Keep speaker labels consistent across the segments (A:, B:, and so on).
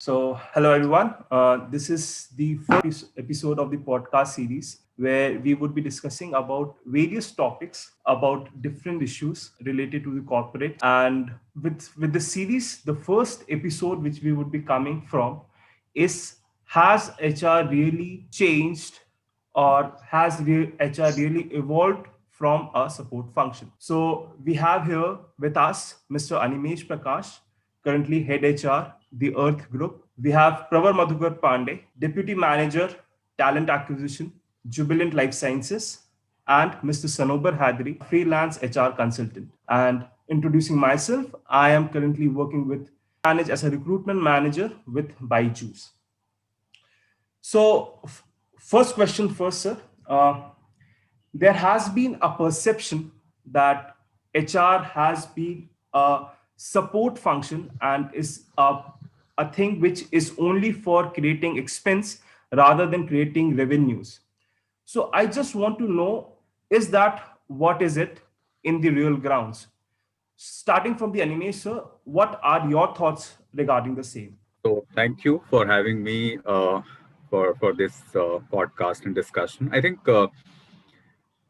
A: So, hello everyone. This is the first episode of the podcast series where we would be discussing about various topics about different issues related to the corporate. And with the series, the first episode which we would be coming from is, has HR really changed, or has HR really evolved from a support function? So we have here with us Mr. Animesh Prakash, currently head HR, the Arth Group. We have Pravar Madhukkar Pandey, Deputy Manager, Talent Acquisition, Jubilant Lifesciences, and Mr. Sanober Haidri, freelance HR consultant. And introducing myself, I am currently working with manage as a recruitment manager with BYJUS. So, first question first, sir. There has been a perception that HR has been a support function and is a thing which is only for creating expense rather than creating revenues. So I just want to know, is that what is it in the real grounds? Starting from the anime, sir, what are your thoughts regarding the same?
B: So thank you for having me for this podcast and discussion. I think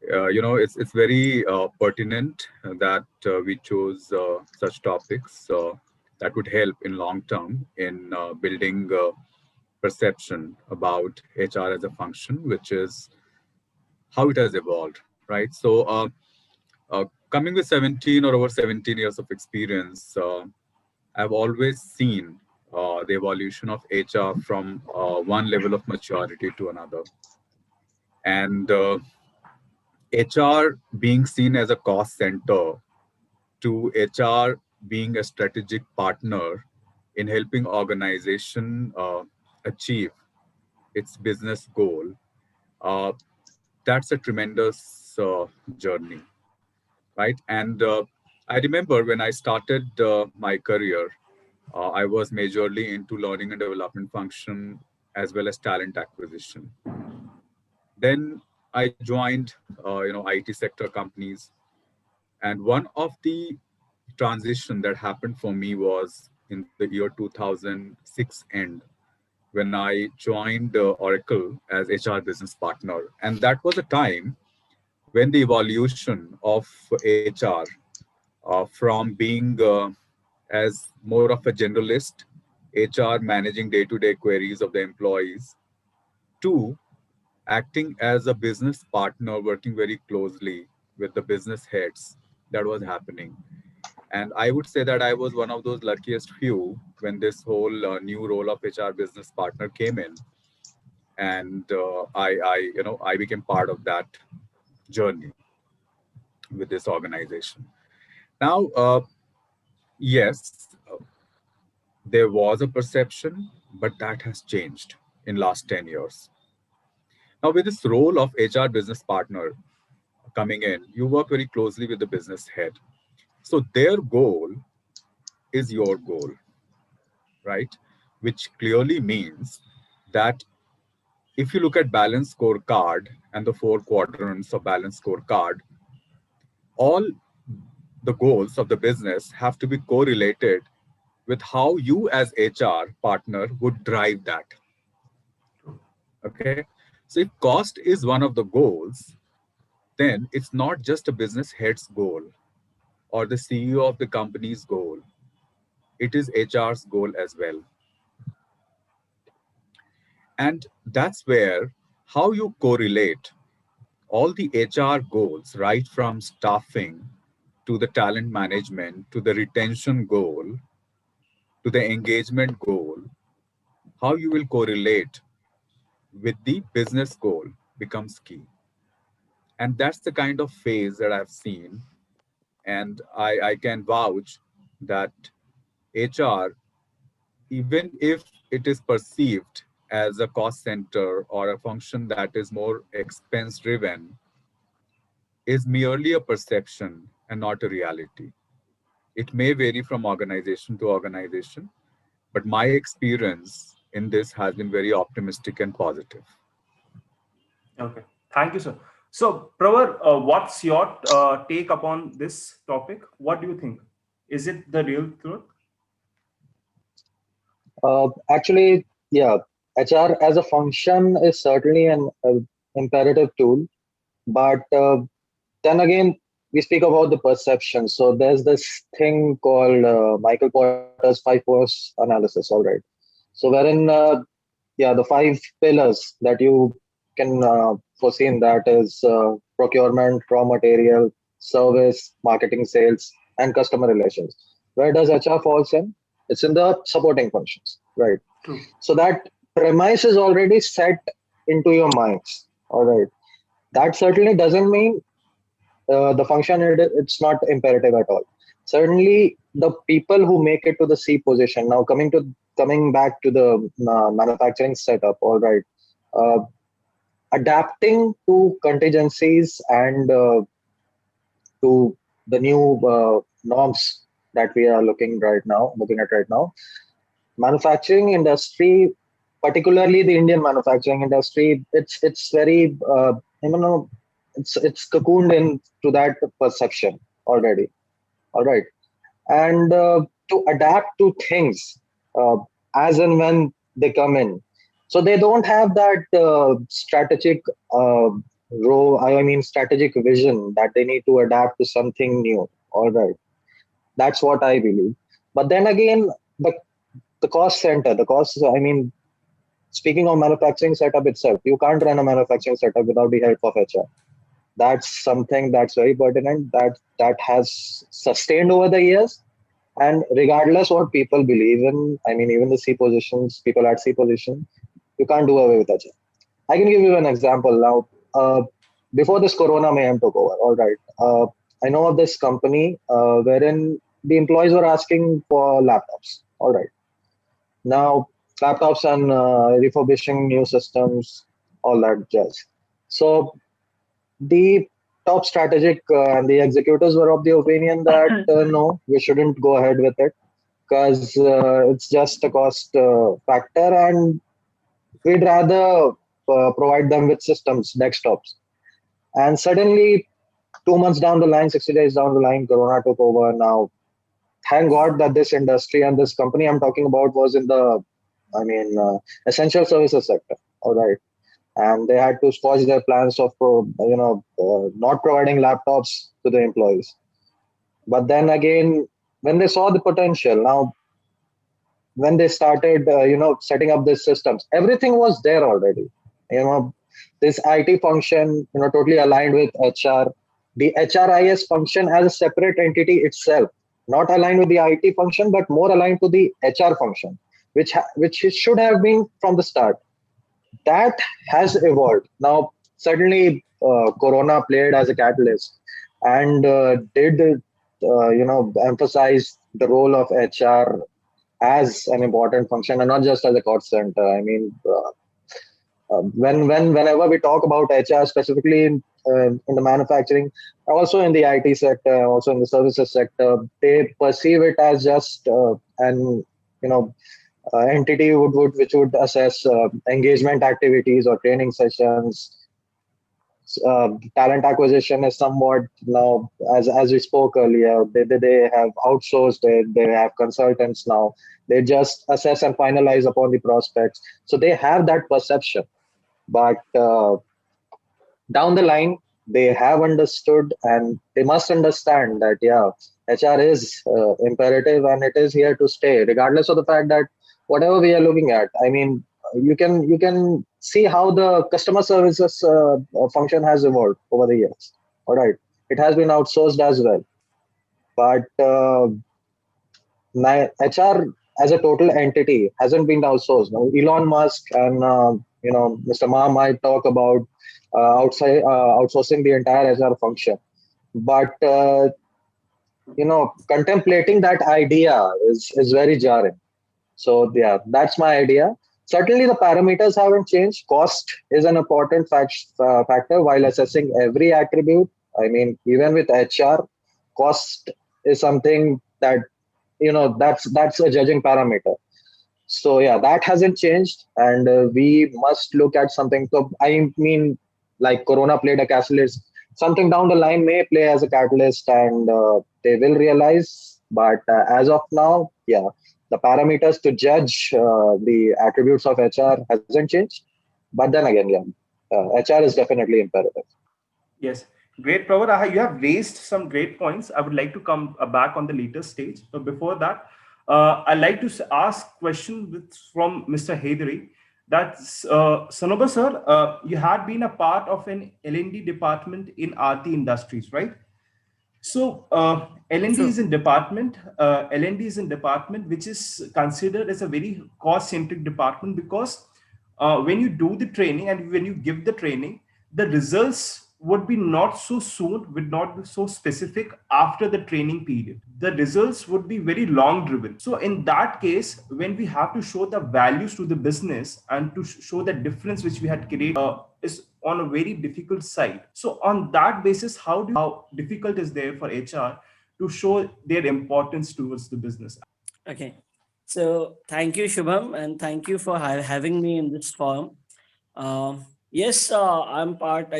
B: it's very pertinent that we chose such topics that would help in long term in building perception about HR as a function, which is how it has evolved, right? Coming with 17 or over 17 years of experience, I've always seen the evolution of HR from one level of maturity to another. And HR being seen as a cost center to HR being a strategic partner in helping organization achieve its business goal, uh, that's a tremendous journey, right? And I remember when I started my career, I was majorly into learning and development function as well as talent acquisition. Then I joined, IT sector companies, and one of the transition that happened for me was in the year 2006 end when I joined Oracle as HR business partner, and that was a time when the evolution of HR from being as more of a generalist HR managing day-to-day queries of the employees to acting as a business partner working very closely with the business heads, that was happening. And I would say that I was one of those luckiest few when this whole new role of HR business partner came in, and I became part of that journey with this organization. Now, yes, there was a perception, but that has changed in last 10 years. Now, with this role of HR business partner coming in, you work very closely with the business head. So their goal is your goal, right? Which clearly means that if you look at balance scorecard and the four quadrants of balance scorecard, all the goals of the business have to be correlated with how you as HR partner would drive that. Okay. So if cost is one of the goals, then it's not just a business head's goal or the CEO of the company's goal. It is HR's goal as well. And that's where how you correlate all the HR goals, right from staffing to the talent management to the retention goal to the engagement goal, how you will correlate with the business goal becomes key. And that's the kind of phase that I've seen. And I can vouch that HR, even if it is perceived as a cost center or a function that is more expense driven, is merely a perception and not a reality. It may vary from organization to organization, but my experience in this has been very optimistic and positive.
A: Okay, thank you, sir. So, Pravar, what's your take upon this topic? What do you think? Is it the real truth?
C: Actually, yeah, HR as a function is certainly an imperative tool, but then again, we speak about the perception. So there's this thing called Michael Porter's 5 force analysis. All right. So wherein, yeah, the five pillars that you can foresee in that is procurement, raw material, service, marketing, sales, and customer relations. Where does HR falls in? It's in the supporting functions, right?
A: True.
C: So that premise is already set into your minds. All right. That certainly doesn't mean the function it's not imperative at all. Certainly, the people who make it to the C position. Now, coming back to the manufacturing setup. All right, uh, adapting to contingencies and to the new norms that we are looking at right now. Manufacturing industry, particularly the Indian manufacturing industry, it's very you know it's cocooned into that perception already. All right, and to adapt to things uh, as and when they come in, so they don't have that strategic I mean strategic vision that they need to adapt to something new. All right, that's what I believe. But then again, the the cost center, the cost. I mean, speaking of manufacturing setup itself, you can't run a manufacturing setup without the help of HR. That's something that's very pertinent that has sustained over the years. And regardless what people believe in, I mean, even the C positions, people at C position, you can't do away with HR. I can give you an example now. Before this Corona mayhem took over, all right, I know of this company wherein the employees were asking for laptops. All right, now laptops and refurbishing new systems, all that jazz. So the top strategic and the executives were of the opinion that no, we shouldn't go ahead with it because it's just a cost factor, and we'd rather provide them with systems, desktops. And suddenly, 2 months down the line, 60 days down the line, Corona took over. Now, thank God that this industry and this company I'm talking about was in the, I mean, essential services sector. All right, and they had to squash their plans of not providing laptops to the employees. But then again, when they saw the potential, now when they started setting up these systems, everything was there already. you know this IT function, totally aligned with HR. The HRIS function as a separate entity itself, not aligned with the IT function but more aligned to the HR function, which it should have been from the start. That has evolved. Now, certainly, Corona played as a catalyst and did emphasize the role of HR as an important function and not just as a cost center. I mean, whenever we talk about HR specifically in the manufacturing, also in the IT sector, also in the services sector, they perceive it as just an you know entity which would assess engagement activities or training sessions. Talent acquisition is somewhat now, as we spoke earlier, they have outsourced it. They have consultants now. They just assess and finalize upon the prospects. So they have that perception. But down the line, they have understood and they must understand that, yeah, HR is imperative and it is here to stay, regardless of the fact that whatever we are looking at. I mean, you can see how the customer services function has evolved over the years. All right, it has been outsourced as well, but HR as a total entity hasn't been outsourced. Now, Elon Musk and Mr. Ma might talk about outsourcing the entire HR function, but contemplating that idea is very jarring. So yeah, that's my idea. Certainly, the parameters haven't changed. Cost is an important factor while assessing every attribute. I mean, even with HR, cost is something that that's a judging parameter. So yeah, that hasn't changed, and we must look at something. So I mean, like Corona played a catalyst. Something down the line may play as a catalyst, and they will realize. But as of now, yeah, The parameters to judge the attributes of HR hasn't changed. But then again, yeah, HR is definitely imperative.
A: Yes, great, Pravar. You have raised some great points. I would like to come back on the later stage. But before that, I'd like to ask question from Mr. Haidri. That's Sanober, sir. You had been a part of an L&D department in Arth Industries, right? So L&D
D: True.
A: is in department. L&D is in department which is considered as a very cost-centric department because when you do the training and when you give the training, the results would be not so soon, would not be so specific after the training period. The results would be very long driven. So in that case, when we have to show the values to the business and to show the difference which we had created is on a very difficult side. So on that basis, how difficult is there for HR to show their importance towards the business?
D: Okay. So thank you, Shubham, and thank you for having me in this forum. Yes, I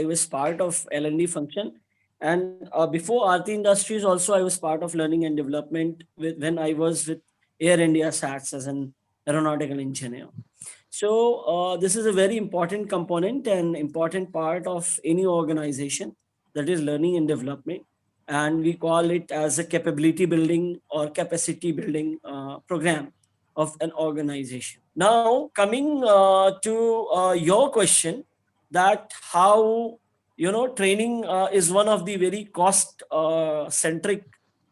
D: was part of L&D function, and before Aarti Industries, also I was part of learning and development when I was with Air India SATS as an aeronautical engineer. So this is a very important component and important part of any organization, that is learning and development, and we call it as a capability building or capacity building program of an organization. Now coming to your question, that how training is one of the very cost centric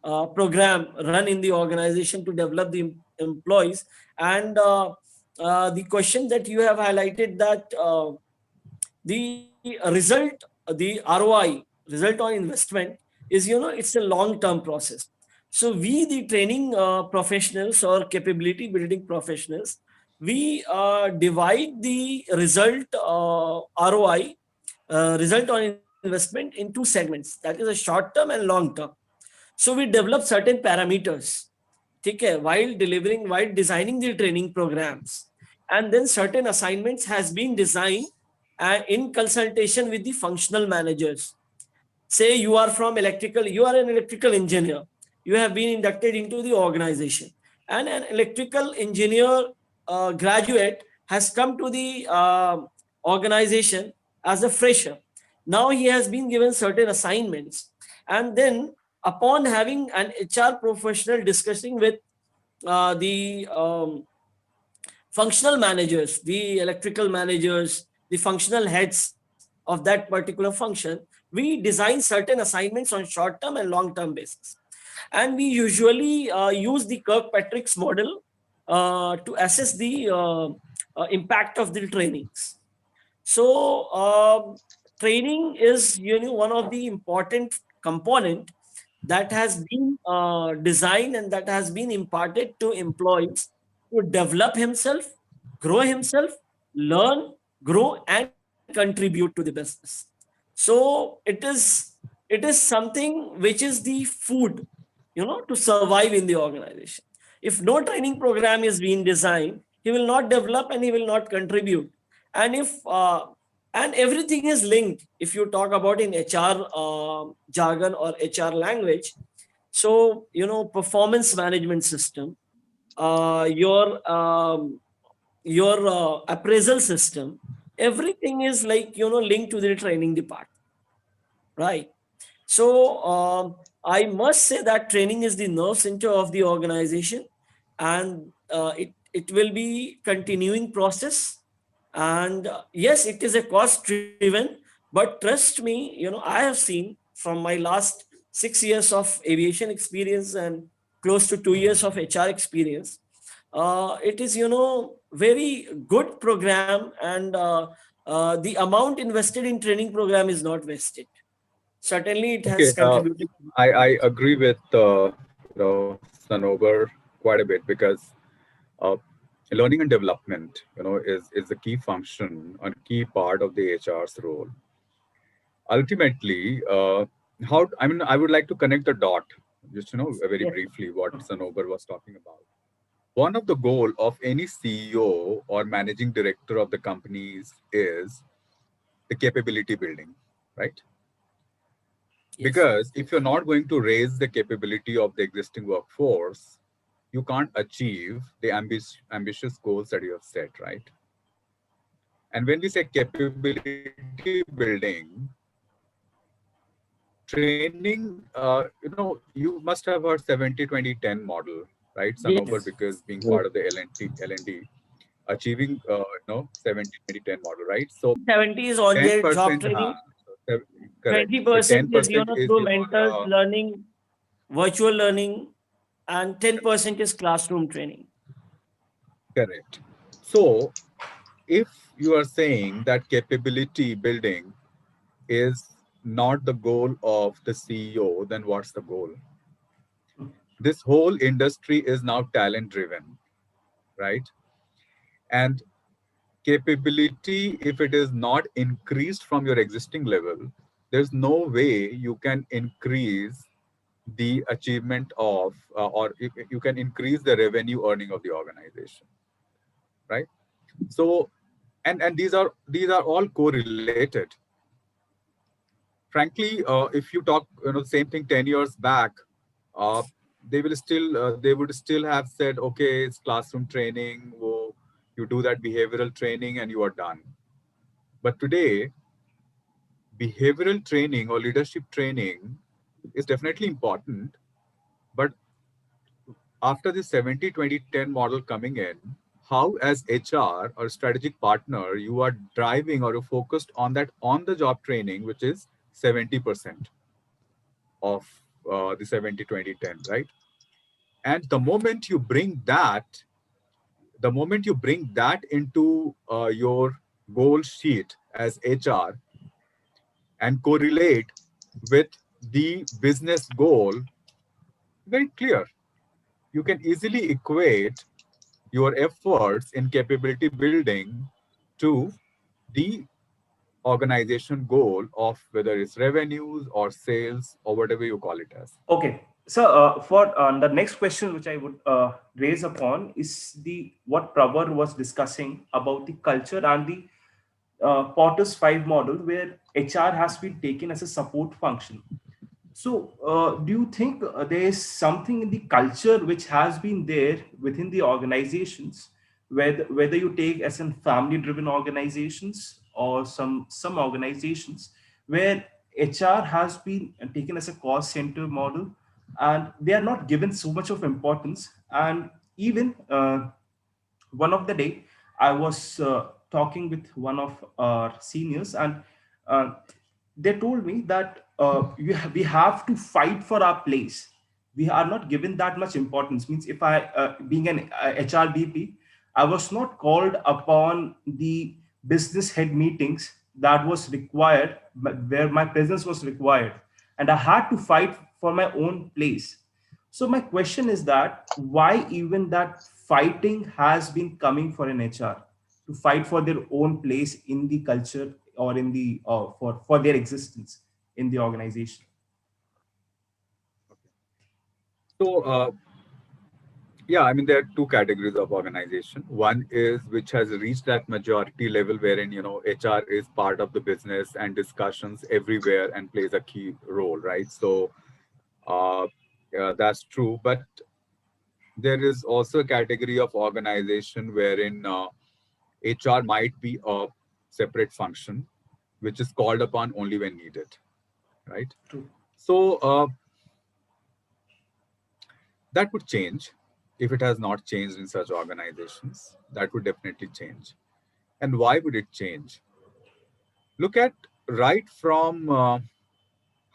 D: program run in the organization to develop the employees, and the question that you have highlighted, that the result, the ROI, result on investment, is it's a long term process. So we, the training professionals or capability building professionals, we divide the result ROI, result on investment, into segments, that is a short term and long term. So we develop certain parameters, okay, while designing the training programs, and then certain assignments has been designed in consultation with the functional managers. Say you are an electrical engineer, you have been inducted into the organization, and an electrical engineer graduate has come to the organization as a fresher. Now he has been given certain assignments, and then upon having an HR professional discussing with the functional managers, the electrical managers, the functional heads of that particular function, we design certain assignments on short term and long term basis. And we usually use the Kirkpatrick's model to assess the impact of the trainings. So training is one of the important component that has been designed and that has been imparted to employees to develop himself, grow himself, learn, grow, and contribute to the business. So it is something which is the food, to survive in the organization. If no training program is being designed, he will not develop and he will not contribute. And if and everything is linked, if you talk about in HR jargon or HR language. So performance management system, your appraisal system, everything is like linked to the training department, right? So I must say that training is the nerve center of the organization, and it will be continuing process. And yes, it is a cost driven, but trust me, I have seen from my last 6 years of aviation experience and close to 2 years of HR experience, it is very good program, and the amount invested in training program is not wasted. Certainly it has
B: Okay,
D: contributed.
B: I agree with Sanober quite a bit because uh, learning and development, is the key function and key part of the HR's role. Ultimately, how I mean, I would like to connect the dot, just very
D: Yes.
B: briefly what Sanober was talking about. One of the goal of any CEO or managing director of the companies is the capability building, right?
D: Yes.
B: Because if you're not going to raise the capability of the existing workforce, you can't achieve the ambitious goals that you have set, right? And when we say capability building, training, you must have heard 70-20-10 model, right? Sanober,
D: Yes.
A: Yes.
B: because being
C: Yes.
B: part of the L&D, achieving 70-20-10 model, right? So
D: 70 is on your job
B: 10%,
D: training,
B: correct. The
D: 20% is
B: 10% is
D: through
B: your
D: mentors learning, virtual learning, and 10% is classroom training.
B: correct. So if you are saying that capability building is not the goal of the CEO, then what's the goal? This whole industry is now talent driven, right? And capability, if it is not increased from your existing level, there's no way you can increase the achievement of, or you can increase the revenue earning of the organization, right? So, and these are all correlated. Frankly, if you talk, same thing 10 years back, uh, they would still have said, okay, it's classroom training, you do that behavioral training and you are done. But today, behavioral training or leadership training is definitely important. But after the 70-20-10 model coming in, how as HR or strategic partner, you are driving or you're focused on that on the job training, which is 70% of the 70-20-10, right? And the moment you bring that into your goal sheet as HR and correlate with the business goal, very clear. You can easily equate your efforts in capability building to the organization goal of whether it's revenues or sales or whatever you call it as.
A: Okay. So, for the next question, which I would raise upon, is the what Pravar was discussing about the culture and the Potter's five model, where HR has been taken as a support function. So, do you think there is something in the culture which has been there within the organizations, whether you take as in family-driven organizations or some organizations where HR has been taken as a cost center model, and they are not given so much of importance, and even one of the day I was talking with one of our seniors, and uh, they told me that we have to fight for our place. We are not given that much importance. Means if I being an HRBP, I was not called upon the business head meetings that was required, where my presence was required, and I had to fight for my own place. So my question is that why even that fighting has been coming for an HR to fight for their own place in the culture or in the for their existence in the organization.
B: So, yeah, I mean, there are two categories of organization. One is which has reached that majority level wherein, HR is part of the business and discussions everywhere and plays a key role, right? So, yeah, that's true. But there is also a category of organization wherein HR might be a separate function, which is called upon only when needed, right?
A: True.
B: So, that would change if it has not changed in such organizations. That would definitely change. And why would it change? Look at right from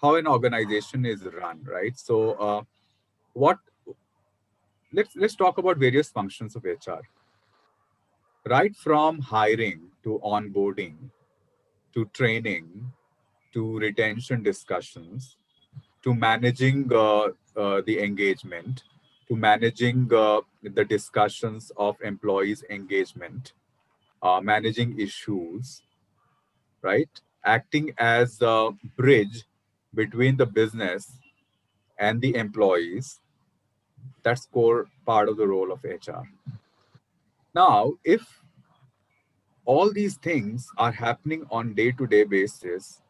B: how an organization is run, right? So, what let's talk about various functions of HR. Right from hiring to onboarding to training to retention discussions to managing the engagement to managing the discussions of employees engagement, managing issues, right? Acting as a bridge between the business and the employees. That's core part of the role of HR. Now, if all these things are happening on day-to-day basis,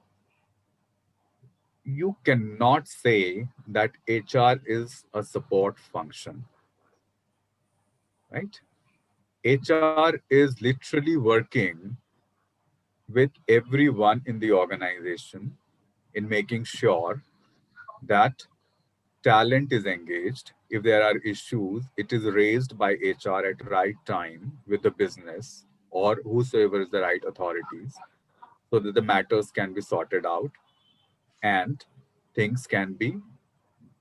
B: you cannot say that HR is a support function. right? HR is literally working with everyone in the organization in making sure that talent is engaged. If there are issues, it is raised by HR at right time with the business or whosoever is the right authorities so that the matters can be sorted out and things can be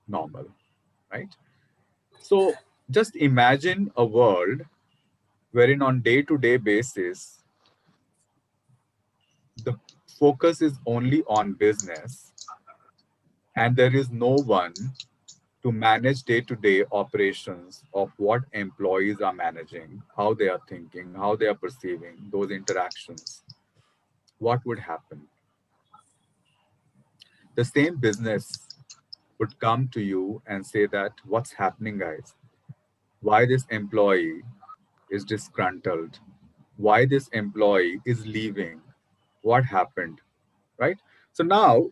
B: normal, right? So just imagine a world wherein on day-to-day basis, the focus is only on business and there is no one to manage day-to-day operations of what employees are managing, how they are thinking, how they are perceiving those interactions. What would happen? The same business would come to you and say that, what's happening, guys? Why this employee is disgruntled? Why this employee is leaving? What happened? Right? So now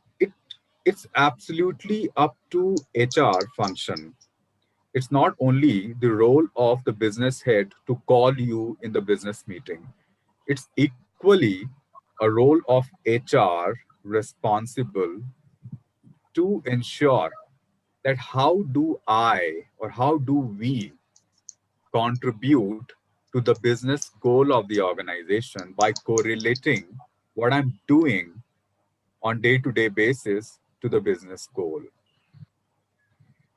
B: it's absolutely up to HR function. It's not only the role of the business head to call you in the business meeting, it's equally a role of HR responsible to ensure that how do I or how do we contribute to the business goal of the organization by correlating what I'm doing on day-to-day basis to the business goal.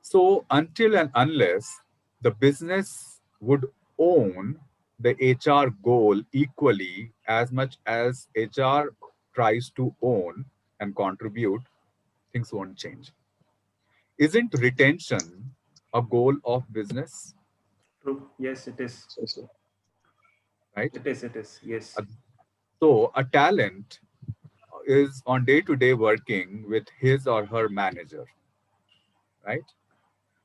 B: So until and unless the business would own the HR goal equally as much as HR tries to own and contribute, things won't change. Isn't retention a goal of business,
A: True. Yes, it is.
C: So,
B: right?
A: It is. It is. Yes.
B: Uh, So a talent is on day-to-day working with his or her manager, right?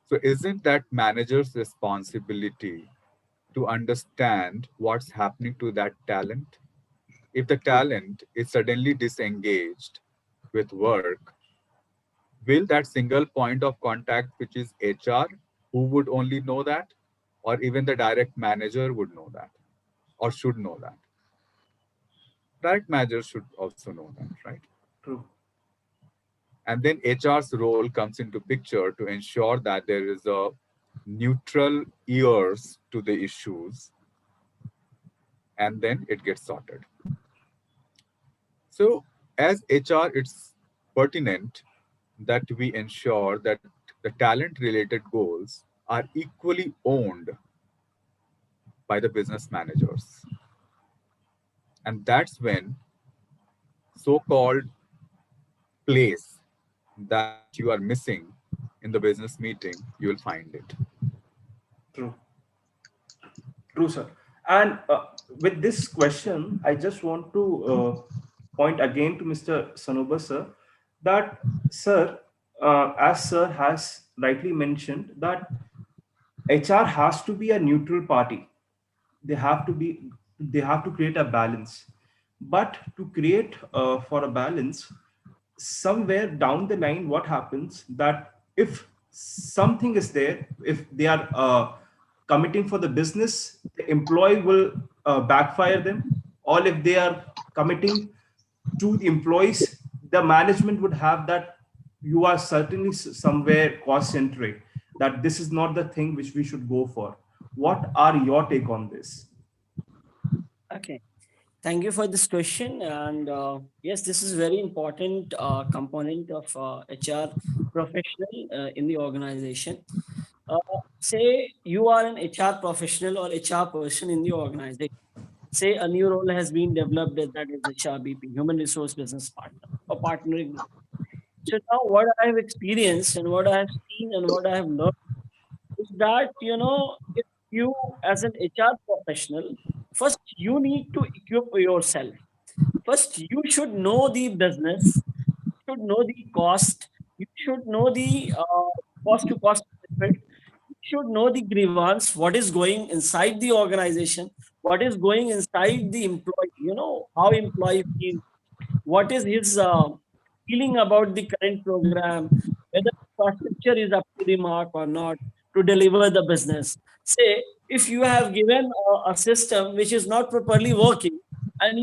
B: So isn't that manager's responsibility to understand what's happening to that talent? If the
A: True.
B: talent is suddenly disengaged with work, will that single point of contact, which is HR, who would only know that, or even the direct manager would know that, or should know that? Direct manager should also know that, right?
A: True.
B: And then HR's role comes into picture to ensure that there is a neutral ears to the issues, and then it gets sorted. So, as HR, it's pertinent that we ensure that the talent related goals are equally owned by the business managers. And that's when so called place that you are missing in the business meeting, you will find it.
A: True. True, sir. And with this question, I just want to point again to Mr. Sanober, sir, that, sir, as sir has rightly mentioned, that HR has to be a neutral party. They have to be, they have to create a balance. But to create for a balance, somewhere down the line, what happens that if something is there, if they are committing for the business, the employee will backfire them. Or if they are committing to the employees, the management would have that you are certainly somewhere cost centric, that this is not the thing which we should go for. What are your take on this?
D: Okay. Thank you for this question. And yes, this is very important component of HR professional in the organization. Uh, Say you are an HR professional or HR person in the organization. Say a new role has been developed that is HRBP, Human Resource Business Partner or partnering role. So now what I have experienced and what I have seen and what I have learned is that, if you as an HR professional, first you need to equip yourself. First, you should know the business, you should know the cost, you should know the cost to cost benefit, you should know the grievance, what is going inside the organization, what is going inside the employee, how employee feels, what is his feeling about the current program, whether the infrastructure is up to the mark or not to deliver the business. Say, If you have given a system which is not properly working, and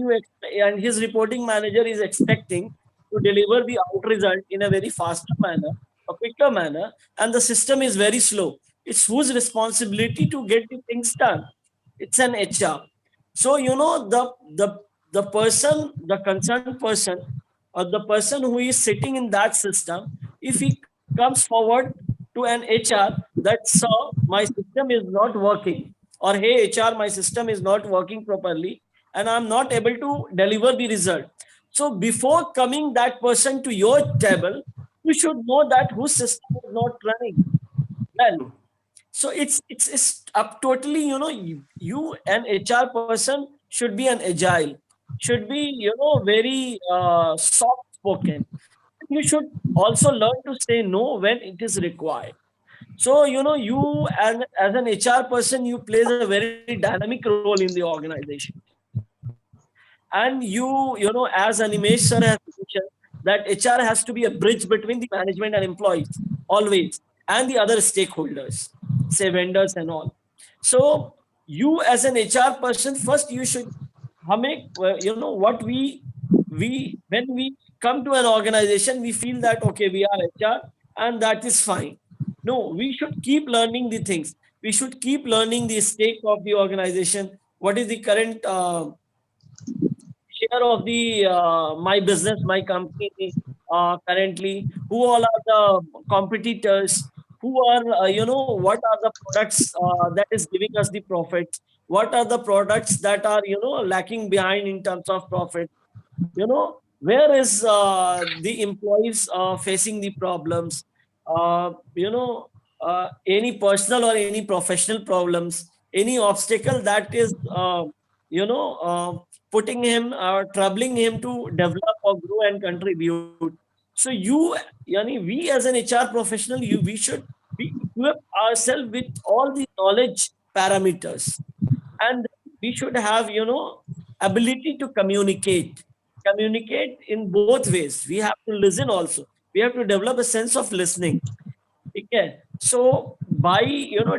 D: and his reporting manager is expecting to deliver the out result in a very faster manner, a quicker manner, and the system is very slow, it's whose responsibility to get the things done? It's an HR. So the person, the concerned person, or the person who is sitting in that system, if he comes forward to an HR that, sir, my system is not working, or hey HR, my system is not working properly, and I'm not able to deliver the result. So before coming that person to your table, you should know that whose system is not running well. So it's up totally, you an HR person should be an agile, should be very soft spoken. You should also learn to say no when it is required. So you, and as an HR person, you plays a very dynamic role in the organization. And as Animesh sir has mentioned, that HR has to be a bridge between the management and employees always, and the other stakeholders, say vendors and all. So you as an HR person, first you should make, what we when we come to an organization, we feel that okay, we are HR, and that is fine. No, we should keep learning the things. We should keep learning the stake of the organization. What is the current share of the my business, my company currently? Who all are the competitors? Who are, what are the products that is giving us the profits? What are the products that are, lacking behind in terms of profit? Where is the employees facing the problems? Any personal or any professional problems, any obstacle that is you know putting him, troubling him to develop or grow and contribute. So we as an HR professional, we should be equip ourselves with all the knowledge parameters, and we should have ability to communicate in both ways. We have to listen also. We have to develop a sense of listening. Okay. So by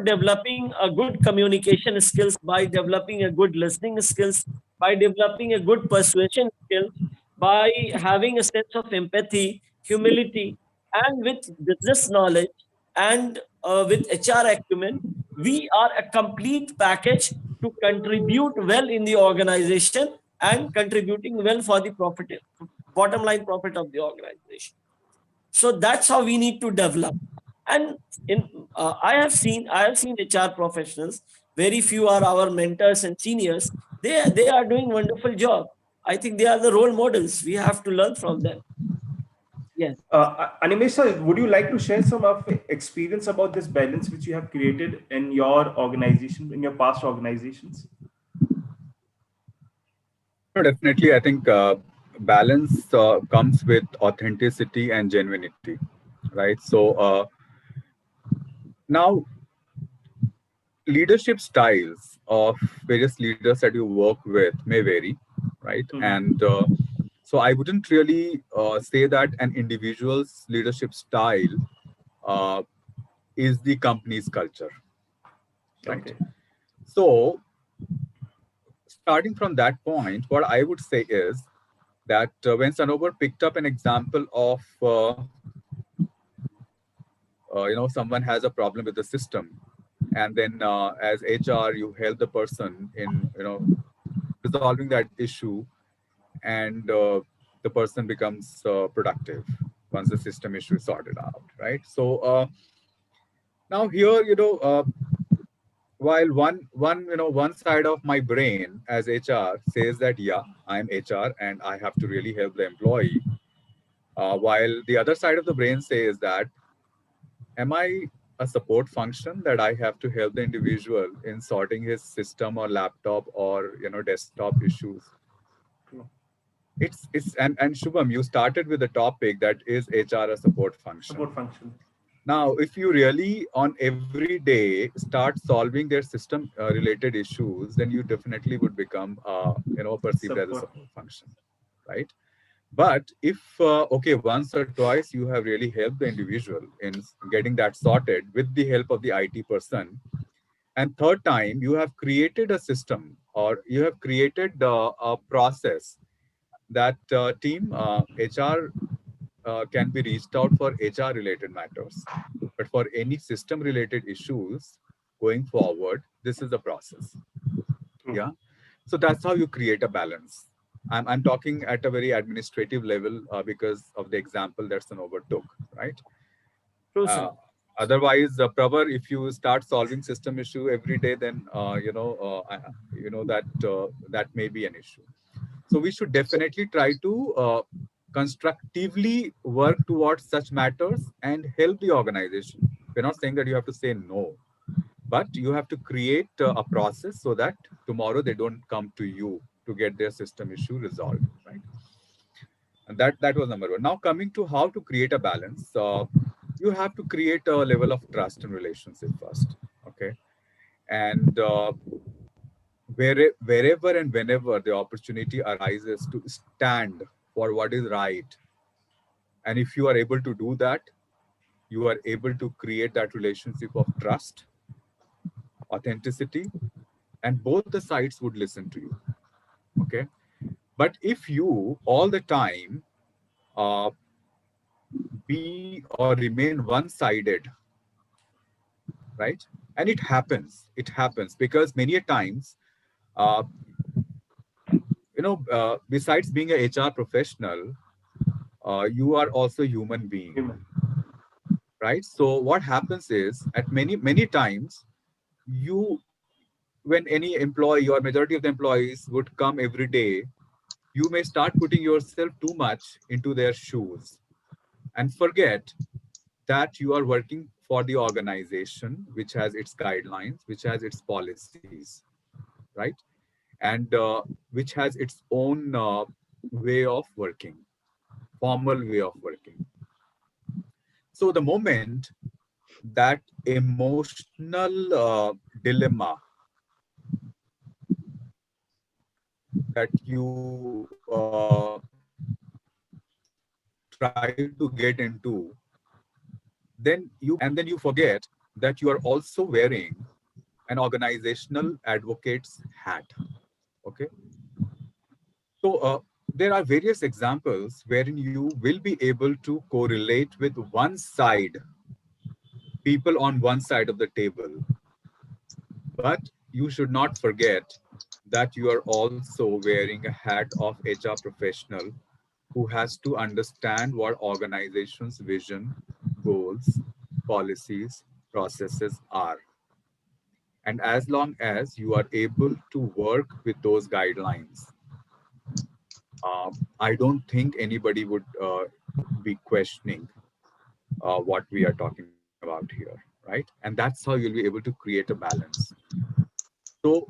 D: developing a good communication skills, by developing a good listening skills, by developing a good persuasion skills, by having a sense of empathy, humility, and with business knowledge, and with HR acumen, we are a complete package to contribute well in the organization and contributing well for the profit, bottom line profit of the organization. So that's how we need to develop. And in I have seen HR professionals. Very few are our mentors and seniors. They are doing wonderful job. I think they are the role models. We have to learn from them. Yes.
A: Animesh sir, would you like to share some of experience about this balance which you have created in your organization, in your past organizations?
B: No, definitely. I think balance comes with authenticity and genuinity, right? So now leadership styles of various leaders that you work with may vary, right?
A: Mhm.
B: And so I wouldn't really say that an individual's leadership style uh, is the company's culture, right?
A: Okay.
B: So starting from that point, what I would say is that when Sanober picked up an example of someone has a problem with the system, and then as HR you help the person in resolving that issue, and the person becomes productive once the system issue is sorted out, right? So now here, while one side of my brain as HR says that yeah, I'm HR and I have to really help the employee, while the other side of the brain says that am I a support function that I have to help the individual in sorting his system or laptop or desktop issues.
A: True.
B: It's and Shubham, you started with the topic that is HR a support function.
A: Support function.
B: Now, if you really on every day start solving their system related issues, then you definitely would become perceived as a
A: Support.
B: support function, right? But if okay, once or twice you have really helped the individual in getting that sorted with the help of the IT person, And third time, you have created a system or you have created a process that team HR can be reached out for HR related matters. But for any system related issues going forward, this is the process.
A: True.
B: Yeah. So that's how you create a balance. I'm talking at a very administrative level because of the example that Sanober took, right?
D: True,
B: Uh,
D: sir.
B: Otherwise, Pravar, if you start solving system issue every day, then that may be an issue. So we should
C: So,
B: definitely try to constructively work towards such matters and help the organization. We're not saying that you have to say no, but you have to create a process so that tomorrow they don't come to you to get their system issue resolved, right? And that was number one. Now coming to how to create a balance, you have to create a level of trust and relationship first, okay? And wherever and whenever the opportunity arises to stand for what is right, and if you are able to do that, you are able to create that relationship of trust, authenticity, and both the sides would listen to you, okay? But if you all the time uh, be or remain one-sided, right? And it happens because many a times, uh, besides being a HR professional, you are also a human being,
A: Human.
B: right? So what happens is at many times, you when any employee or majority of the employees would come every day, you may start putting yourself too much into their shoes and forget that you are working for the organization which has its guidelines, which has its policies, right? And which has its own way of working, formal way of working. So the moment that emotional dilemma that you try to get into, then you forget that you are also wearing an organizational advocate's hat. Okay, so there are various examples wherein you will be able to correlate with one side, people on one side of the table, but you should not forget that you are also wearing a hat of HR professional who has to understand what organization's vision, goals, policies, processes are. And as long as you are able to work with those guidelines, I don't think anybody would be questioning what we are talking about here, right? And that's how you'll be able to create a balance. So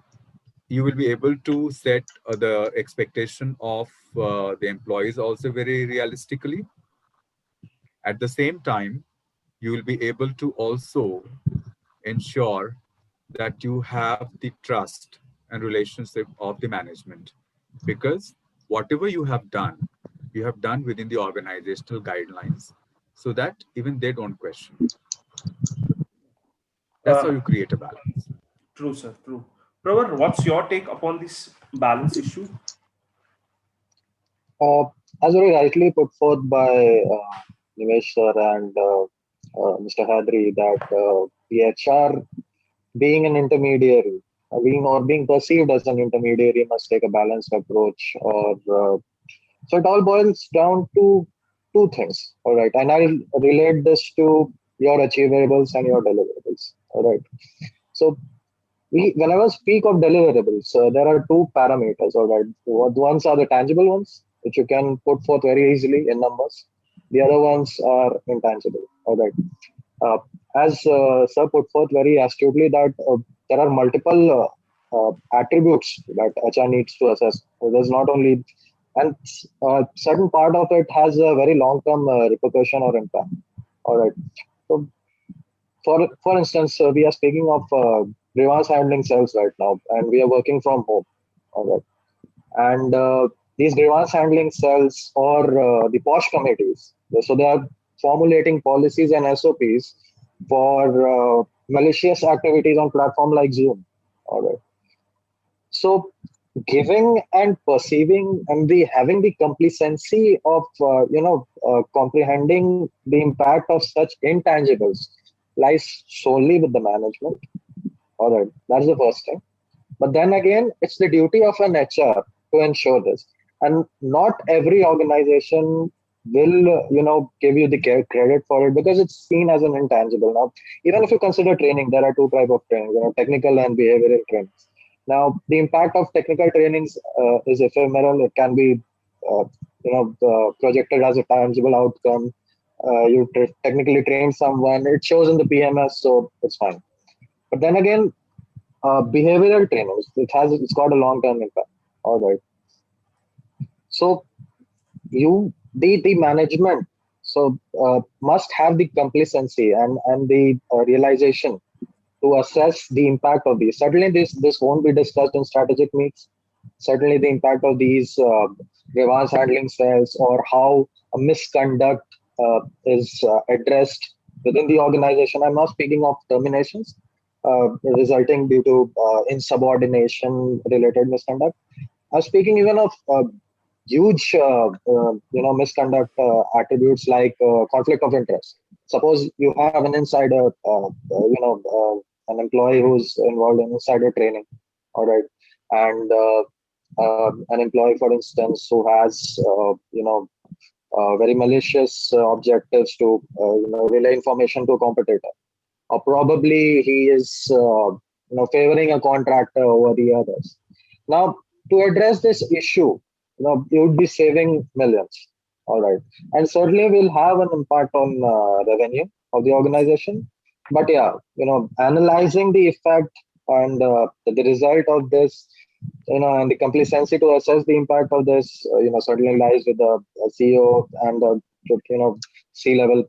B: you will be able to set the expectation of the employees also very realistically. At the same time, you will be able to also ensure that you have the trust and relationship of the management, because whatever you have done within the organizational guidelines so that even they don't question. That's how
A: Uh,
B: you create a balance.
A: True, sir. True. Pravar, what's your take upon this balance issue?
C: uh, as very rightly put forth by Nimesh sir and Mr. Haidri, that the HR being an intermediary, being perceived as an intermediary, must take a balanced approach. Or so it all boils down to two things. All right, and I'll relate this to your achievables and your deliverables. All right, so whenever speak of deliverables, there are two parameters. All right, ones are the tangible ones, which you can put forth very easily in numbers. The other ones are intangible. All right. Uh, as Sir put forth very astutely, that there are multiple attributes that HR needs to assess. So there's not only, and certain part of it has a very long-term repercussion or impact. All right. So, for instance, we are speaking of grievance handling cells right now, and we are working from home. All right. And these grievance handling cells or the POSH committees, so they are formulating policies and SOPs for malicious activities on platform like Zoom. All right. So giving and perceiving and the having the complacency of comprehending the impact of such intangibles lies solely with the management. All right, that's the first thing. But then again, it's the duty of an HR to ensure this. And not every organization will, give you the credit for it because it's seen as an intangible. Now, even if you consider training, there are two type of training, technical and behavioral trainings. Now, the impact of technical trainings is ephemeral. It can be, projected as a tangible outcome. You technically train someone. It shows in the PMS, so it's fine. But then again, behavioral trainers, it's got a long term impact. All right. So the management must have the complacency and the realization to assess the impact of these. Certainly, this won't be discussed in strategic meets. Certainly, the impact of these grievance handling cells or how a misconduct is addressed within the organization. I'm not speaking of terminations resulting due to insubordination related misconduct. I'm speaking even of huge, misconduct attributes like conflict of interest. Suppose you have an insider, an employee who's involved in insider training, all right, and an employee, for instance, who has, very malicious objectives to, relay information to a competitor, or probably he is, favoring a contractor over the others. Now, to address this issue, you would be saving millions. All right. And certainly will have an impact on revenue of the organization. But yeah, analyzing the effect and the result of this, and the complacency to assess the impact of this, certainly lies with the CEO and the, C-level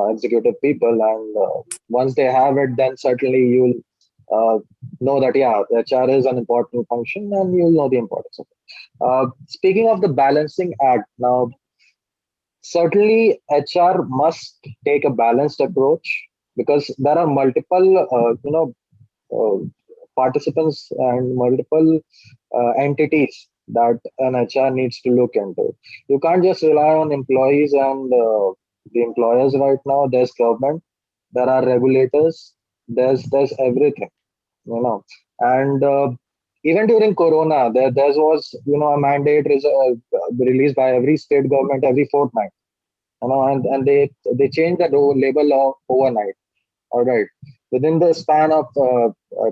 C: executive people. And once they have it, then certainly you'll know that, yeah, HR is an important function and you'll know the importance of it. Speaking of the balancing act, now certainly HR must take a balanced approach because there are multiple, participants and multiple entities that an HR needs to look into. You can't just rely on employees and the employers right now. There's government, there are regulators, there's everything, and even during Corona, there was a mandate released by every state government every fortnight, and they changed the labor law overnight. All right, within the span of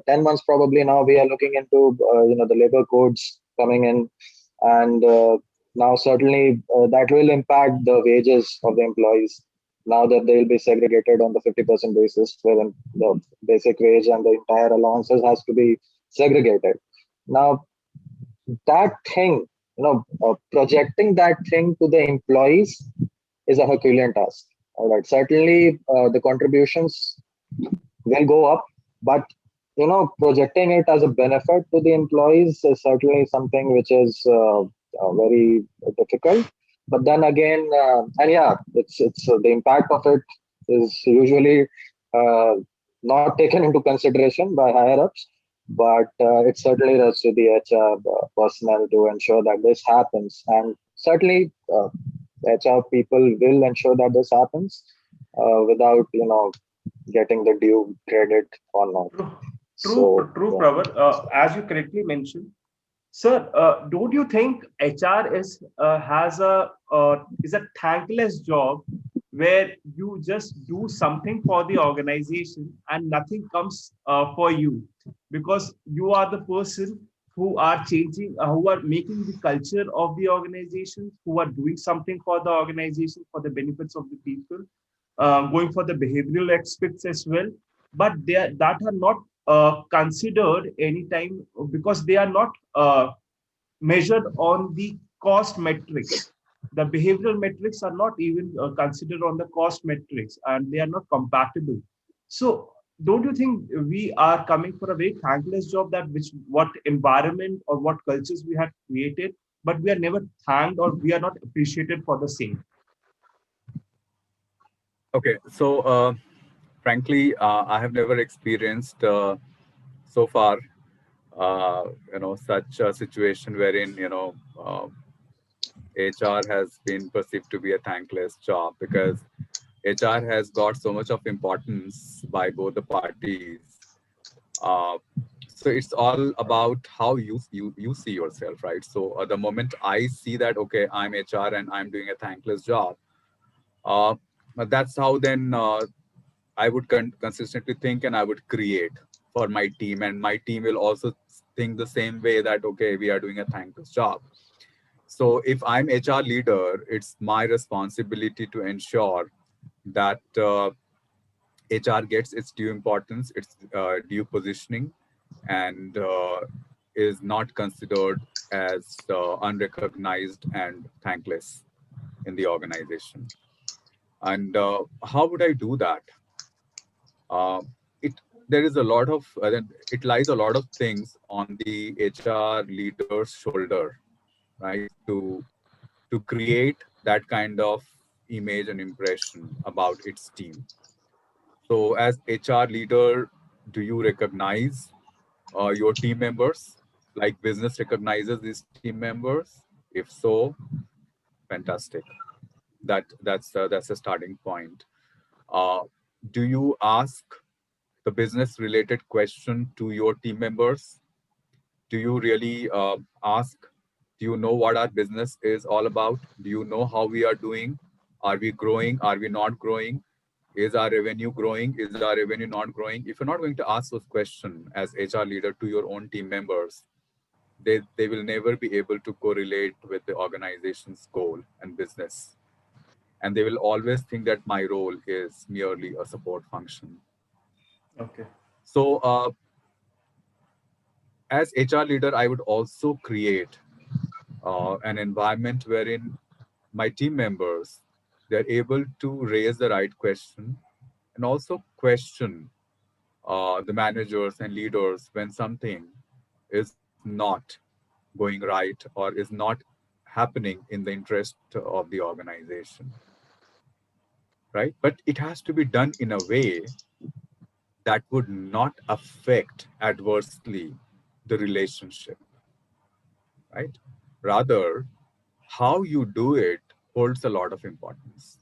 C: 10 months, probably now we are looking into the labor codes coming in, and now certainly that will impact the wages of the employees. Now that they will be segregated on the 50% basis, wherein the basic wage and the entire allowances has to be segregated. Now, that thing, projecting that thing to the employees is a Herculean task. All right, certainly the contributions will go up, but projecting it as a benefit to the employees is certainly something which is very difficult. But then again, and yeah, it's the impact of it is usually not taken into consideration by higher ups, but it certainly rests with the HR personnel to ensure that this happens. And certainly, HR people will ensure that this happens without getting the due credit or not.
A: True, Pravar. As you correctly mentioned, sir, don't you think HR is a thankless job where you just do something for the organization and nothing comes for you because you are the person who are changing, who are making the culture of the organization, who are doing something for the organization for the benefits of the people, going for the behavioral aspects as well, but that are not considered anytime because they are not measured on the cost metrics. The behavioral metrics are not even considered on the cost metrics and they are not compatible. So don't you think we are coming for a very thankless job that what environment or what cultures we have created, but we are never thanked or we are not appreciated for the same?
B: Okay, so frankly, I have never experienced so far, such a situation wherein, HR has been perceived to be a thankless job, because HR has got so much of importance by both the parties. Uh, so it's all about how you see yourself, right? So the moment I see that, okay, I'm HR and I'm doing a thankless job, uh, that's how then I would consistently think, and I would create for my team, and my team will also think the same way, that okay, we are doing a thankless job. So if I'm HR leader, it's my responsibility to ensure that HR gets its due importance, its due positioning, and is not considered as unrecognized and thankless in the organization. And how would I do that? Uh, it there is a lot of it lies a lot of things on the HR leader's shoulder, right? To create that kind of image and impression about its team. So, as HR leader, do you recognize your team members like business recognizes these team members? If so, fantastic. That's a starting point. Uh, do you ask the business related question to your team members? Do you really ask, do you know what our business is all about? Do you know how we are doing? Are we growing? Are we not growing? Is our revenue growing? Is our revenue not growing? If you're not going to ask those questions as HR leader to your own team members, they will never be able to correlate with the organization's goal and business. And they will always think that my role is merely a support function.
A: Okay.
B: So, as HR leader, I would also create an environment wherein my team members, they're able to raise the right question and also question the managers and leaders when something is not going right or is not happening in the interest of the organization, right? But it has to be done in a way that would not affect adversely the relationship, right? Rather, how you do it holds a lot of importance.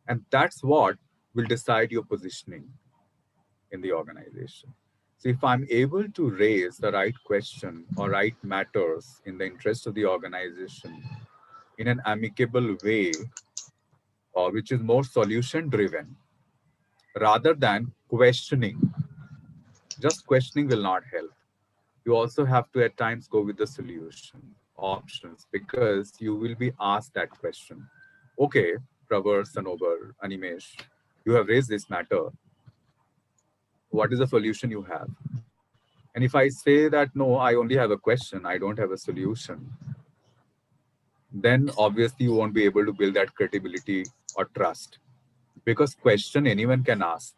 B: And that's what will decide your positioning in the organization. So if I'm able to raise the right question or right matters in the interest of the organization in an amicable way, or which is more solution driven, rather than questioning, just questioning will not help. You also have to at times go with the solution options, because you will be asked that question. Okay, Pravar, Sanober, Animesh, you have raised this matter. What is the solution you have? And if I say that no, I only have a question, I don't have a solution, then obviously you won't be able to build that credibility or trust. Because question anyone can ask.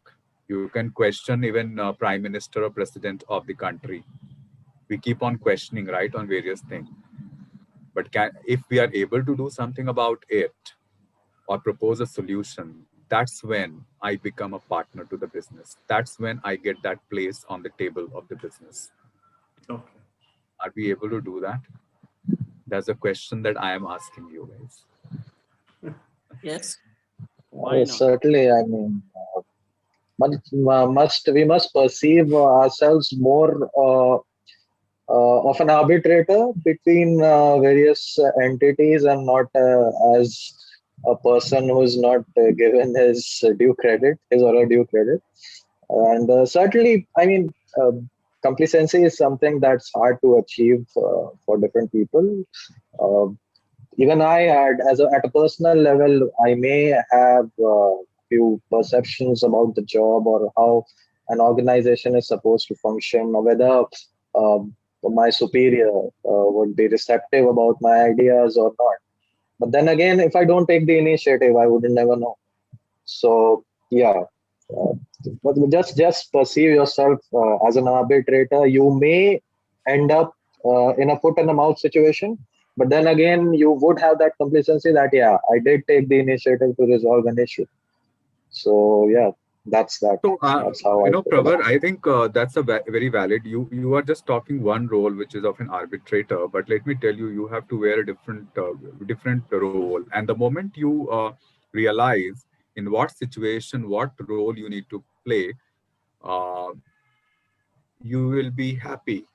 B: You can question even prime minister or president of the country. We keep on questioning, right, on various things. But if we are able to do something about it or propose a solution, that's when I become a partner to the business. That's when I get that place on the table of the business.
A: Okay.
B: Are we able to do that? That's a question that I am asking you guys.
D: Yes, why not?
C: Certainly, I mean, we must perceive ourselves more of an arbitrator between various entities, and not as a person who's not given his due credit, his or her due credit. And certainly, I mean, complacency is something that's hard to achieve for different people. Uh, Even I had, at a personal level, I may have few perceptions about the job, or how an organization is supposed to function, or whether my superior would be receptive about my ideas or not. But then again, if I don't take the initiative, I wouldn't never know. So yeah, uh, but just perceive yourself as an arbitrator. You may end up in a foot and a mouth situation, but then again, you would have that complacency that, yeah, I did take the initiative to resolve an issue. So yeah, That's that.
B: So,
C: That's how I put it.
B: Pravar, I think that's a very valid. You are just talking one role, which is of an arbitrator. But let me tell you, you have to wear a different role. And the moment you realize in what situation, what role you need to play, uh, you will be happy,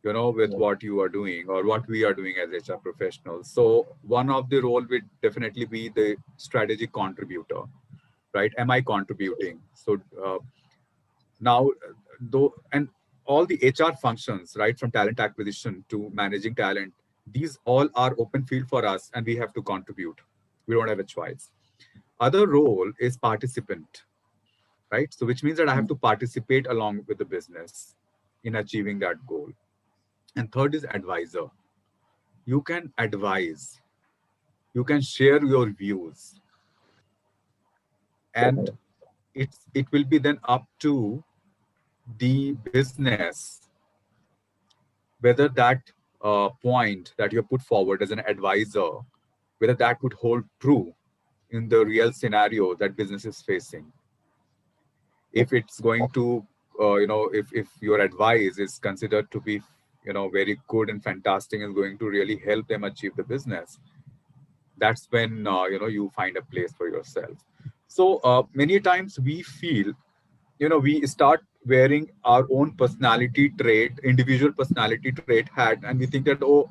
B: with
C: Yeah.
B: what you are doing or what we are doing as HR professionals. So, one of the role would definitely be the strategic contributor, right? Am I contributing? So, now though, and all the HR functions, right, from talent acquisition to managing talent, these all are open field for us and we have to contribute. We don't have a choice. Other role is participant, right? So which means that I have to participate along with the business in achieving that goal. And third is advisor. You can advise, you can share your views, and
C: Certainly.
B: it will be then up to the business whether that point that you put forward as an advisor, whether that would hold true in the real scenario that business is facing. If it's going to, if your advice is considered to be, very good and fantastic and going to really help them achieve the business, that's when, you find a place for yourself. So many times we feel, we start wearing our own personality trait, individual personality trait hat, and we think that, oh,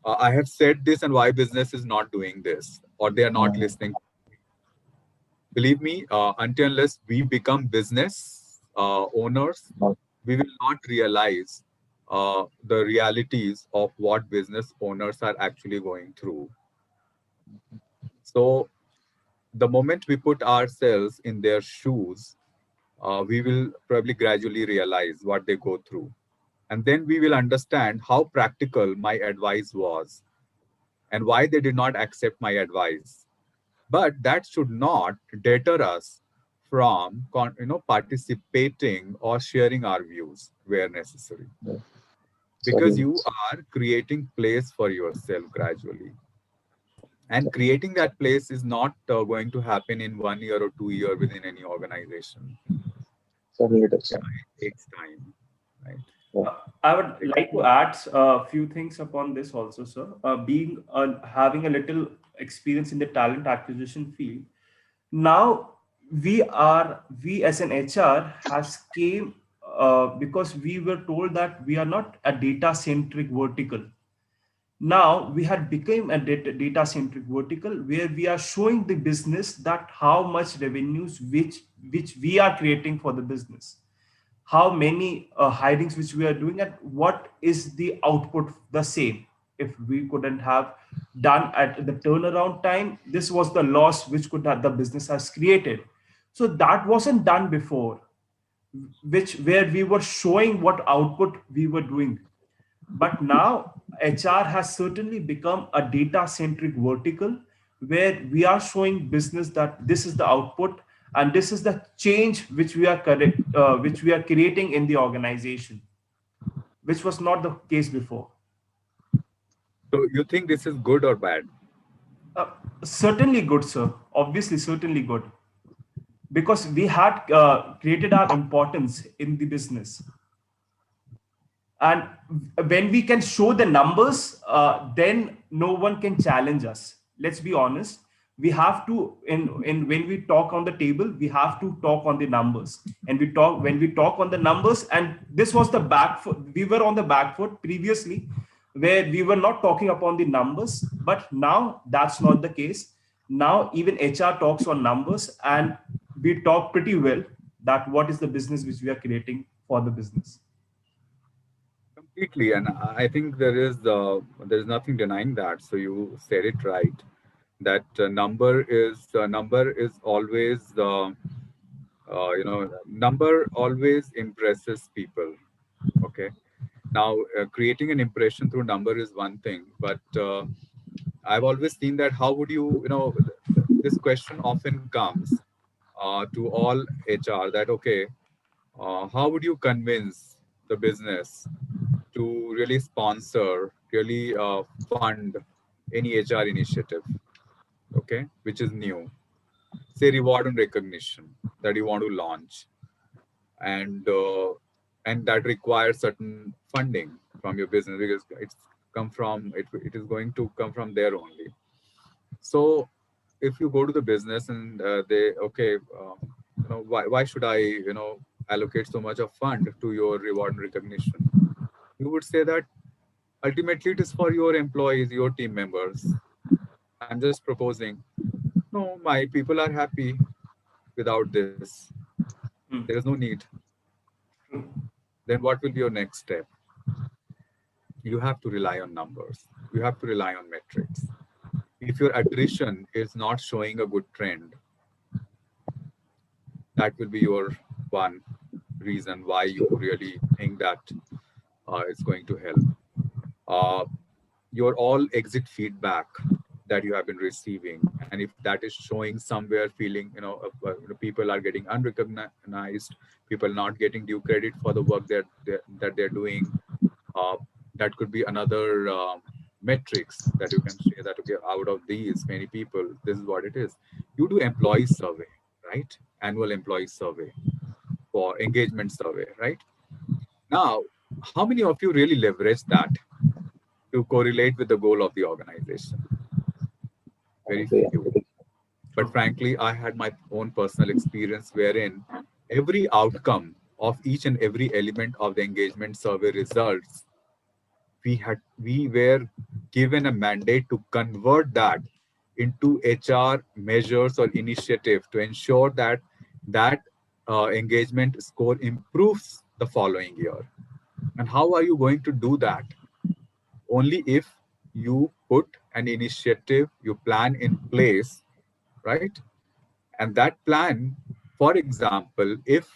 B: I have said this and why business is not doing this or they are not
C: Mhm.
B: listening. Believe me, until unless we become business owners, we will not realize the realities of what business owners are actually going through. So the moment we put ourselves in their shoes, we will probably gradually realize what they go through. And then we will understand how practical my advice was and why they did not accept my advice. But that should not deter us from participating or sharing our views where necessary,
C: Yeah.
B: because
C: Certainly.
B: you are creating place for yourself gradually, and creating that place is not going to happen in 1 year or 2 year within any organization.
C: Certainly it is.
B: Yeah, it takes time, right?
C: Yeah.
A: I would like to add a few things upon this also, sir. Being having a little experience in the talent acquisition field, now we as an HR has came because we were told that we are not a data centric vertical. Now we had become a data centric vertical where we are showing the business that how much revenues which we are creating for the business, how many hirings which we are doing, and what is the output the same. If we couldn't have done at the turnaround time, this was the loss which could have the business has created. So that wasn't done before, which where we were showing what output we were doing. But now HR has certainly become a data centric vertical where we are showing business that this is the output and this is the change which we are correct, which we are creating in the organization, which was not the case before.
B: So you think this is good or bad?
A: Uh, Certainly good, sir. Obviously, certainly good, because we had created our importance in the business. And when we can show the numbers, then no one can challenge us. Let's be honest. We have to, in when we talk on the table, we have to talk on the numbers. And we talk when we talk on the numbers, and this was the back foot. We were on the back foot previously, where we were not talking upon the numbers, but now that's not the case. Now even HR talks on numbers, and we talk pretty well that what is the business which we are creating for the business.
B: Completely, and I think there is nothing denying that. So you said it right. That number is always number always impresses people. Okay. Now creating an impression through number is one thing, but I've always seen that how would this question often comes to all HR that okay, how would you convince the business to really sponsor, really fund any HR initiative, okay, which is new. say reward and recognition that you want to launch, and that requires certain funding from your business, because it is going to come from there only. So if you go to the business and they, okay, why should I allocate so much of fund to your reward and recognition, you would say that ultimately it is for your employees, your team members. I'm just proposing, no, my people are happy without this, there is
A: Hmm.
B: no need.
A: True.
B: Then what will be your next step? You have to rely on numbers, you have to rely on metrics. If your attrition is not showing a good trend, that will be your one reason why you really think that it's going to help. Uh, your all exit feedback that you have been receiving, and if that is showing somewhere feeling, people are getting unrecognized, people not getting due credit for the work that they're doing, uh, that could be another metrics that you can say that, okay, out of these many people, this is what it is. You do employee survey, right? Annual employee survey for engagement survey, right? Now, how many of you really leverage that to correlate with the goal of the organization? Very
C: Honestly,
B: few. But
A: True.
B: frankly, I had my own personal experience wherein every outcome of each and every element of the engagement survey results, we were given a mandate to convert that into HR measures or initiative to ensure that that engagement score improves the following year. And how are you going to do that? Only if you put an initiative, you plan in place, right? And that plan, for example, if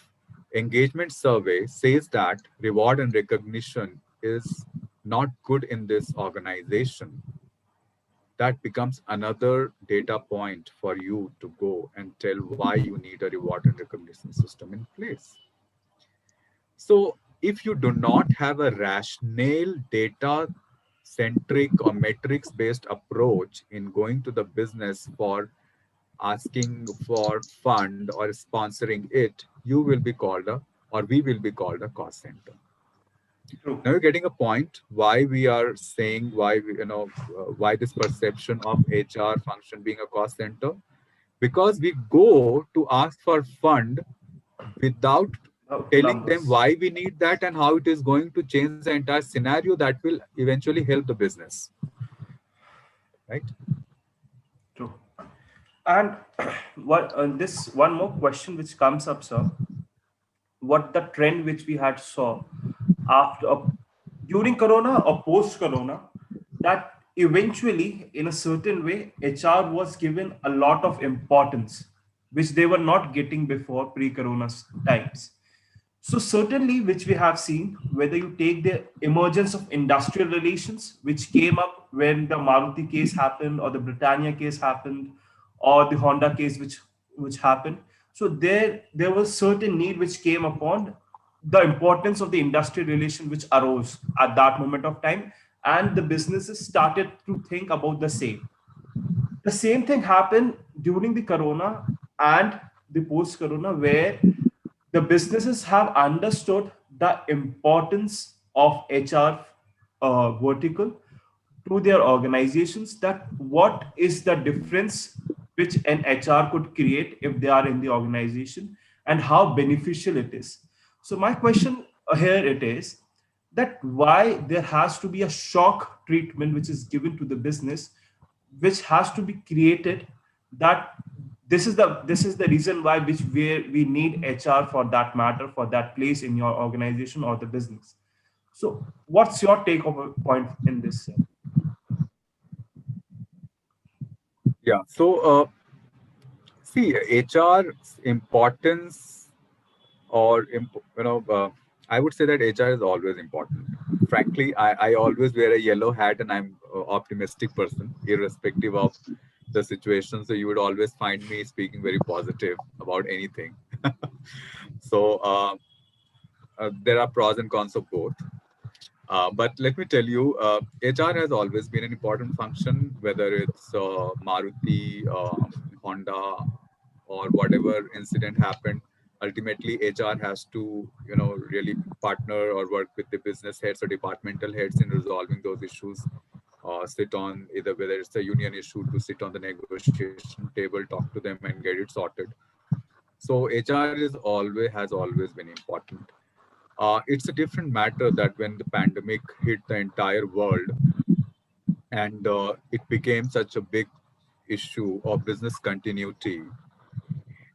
B: engagement survey says that reward and recognition is not good in this organization, that becomes another data point for you to go and tell why you need a reward and recognition system in place. So if you do not have a rational data centric or metrics based approach in going to the business for asking for fund or sponsoring it, you will be called a, or we will be called a cost center.
A: True.
B: Now you're getting a point why we are saying why why this perception of HR function being a cost center, because we go to ask for fund without telling them
A: Numbers.
B: why we need that and how it is going to change the entire scenario that will eventually help the business, right?
A: True. And what this one more question which comes up, sir. What the trend which we had saw after during Corona or post Corona, that eventually, in a certain way, HR was given a lot of importance, which they were not getting before pre-Corona times. So certainly, which we have seen, whether you take the emergence of industrial relations, which came up when the Maruti case happened, or the Britannia case happened, or the Honda case which happened. So there was certain need which came upon the importance of the industrial relation which arose at that moment of time, and the businesses started to think about the same. The same thing happened during the Corona and the post Corona, where the businesses have understood the importance of HR vertical to their organizations, that what is the difference which an HR could create if they are in the organization, and how beneficial it is. So my question here it is that why there has to be a shock treatment which is given to the business, which has to be created, that this is the reason why which we need HR for that matter, for that place in your organization or the business. So what's your take point in this, sir?
B: Yeah. So see, HR's importance, or I would say that HR is always important. Frankly, I always wear a yellow hat, and I'm optimistic person irrespective of the situation, so you would always find me speaking very positive about anything. So there are pros and cons of both. But let me tell you, HR has always been an important function, whether it's Maruti, Honda, or whatever incident happened, ultimately HR has to, really partner or work with the business heads or departmental heads in resolving those issues. Sit on either whether it's a union issue, to sit on the negotiation table, talk to them and get it sorted. So HR has always been important. It's a different matter that when the pandemic hit the entire world and it became such a big issue of business continuity,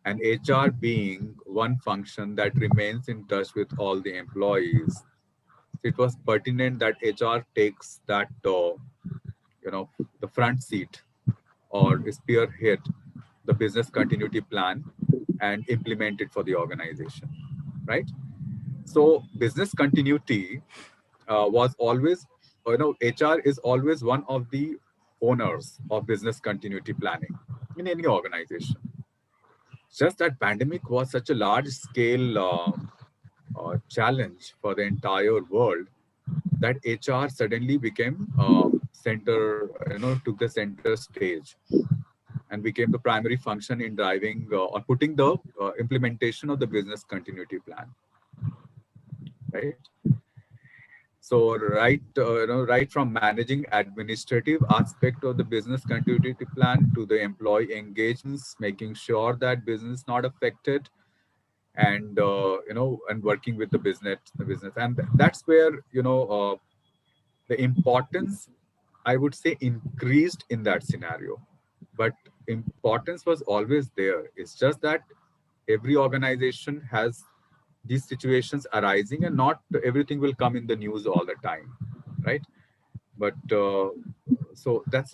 B: and HR being one function that remains in touch with all the employees, it was pertinent that HR takes that, the front seat or spearhead the business continuity plan and implement it for the organization, right? So business continuity was always, HR is always one of the owners of business continuity planning in any organization. Just that pandemic was such a large scale challenge for the entire world that HR suddenly became took the center stage and became the primary function in driving or putting the implementation of the business continuity plan, right? So right from managing administrative aspect of the business continuity plan to the employee engagements, making sure that business is not affected, and and working with the business, and that's where the importance, I would say, increased in that scenario. But importance was always there. It's just that every organization has these situations arising, and not everything will come in the news all the time, right? But that's